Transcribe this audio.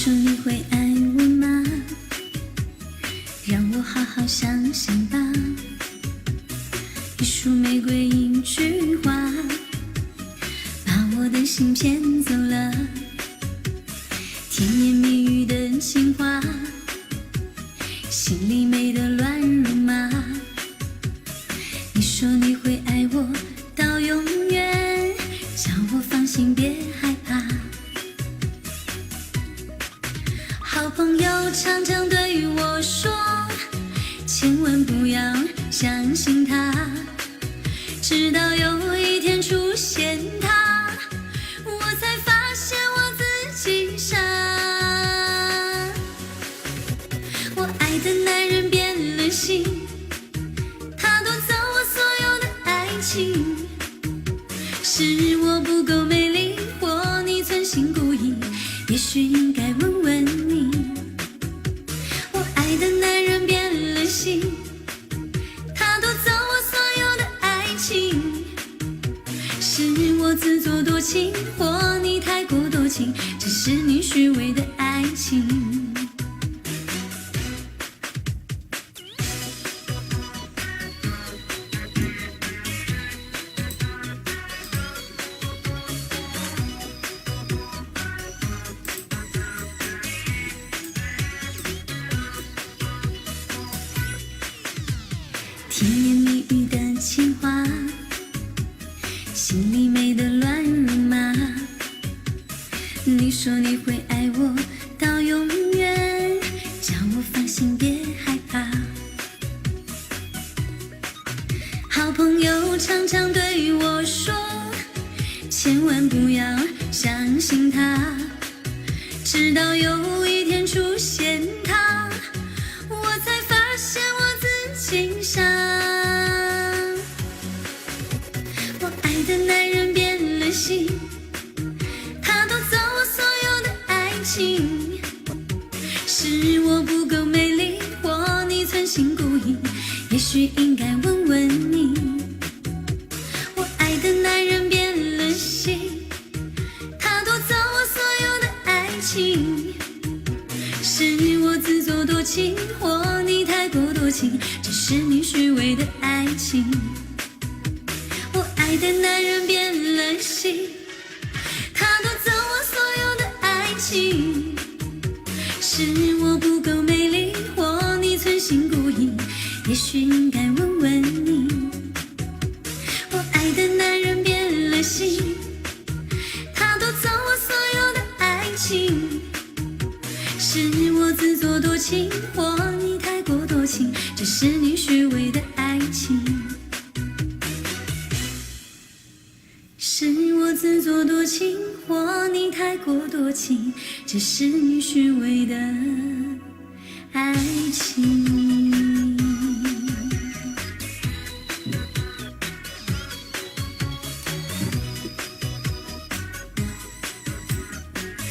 说你会爱我吗？让我好好想想吧。一束玫瑰，一句话，把我的心骗走了。甜言蜜语的情话，心里美得乱如麻。你说你会爱我到永远，叫我放心别害怕。好朋友常常对我说，千万不要相信他，直到有一天出现他，我才发现我自己傻。我爱的男人变了心，他夺走我所有的爱情，是我不够美丽，或你存心故意，也许应该问问你。我爱的男人变了心，他夺走我所有的爱情，是我自作多情，或你太过多情，只是你虚伪的爱情。甜言蜜语的情话，心里美得乱如麻。你说你会爱我到永远，叫我放心别害怕。好朋友常常对我说，千万不要相信他，直到有一天出现他，我才发现我自己傻。我爱的男人变了心，他夺走我所有的爱情，是我不够美丽，或你存心故意，也许应该问问你。我爱的男人变了心，他夺走我所有的爱情，是我自作多情，或你太过多情，只是你虚伪的爱情。我爱的男人变了心，他夺走我所有的爱情，是我不够美丽，或你存心故意，也许应该问问你。我爱的男人变了心，他夺走我所有的爱情，是我自作多情，或你太过多情，只是你虚伪的爱情。是我自作多情，或你太过多情，只是你虚伪的爱情。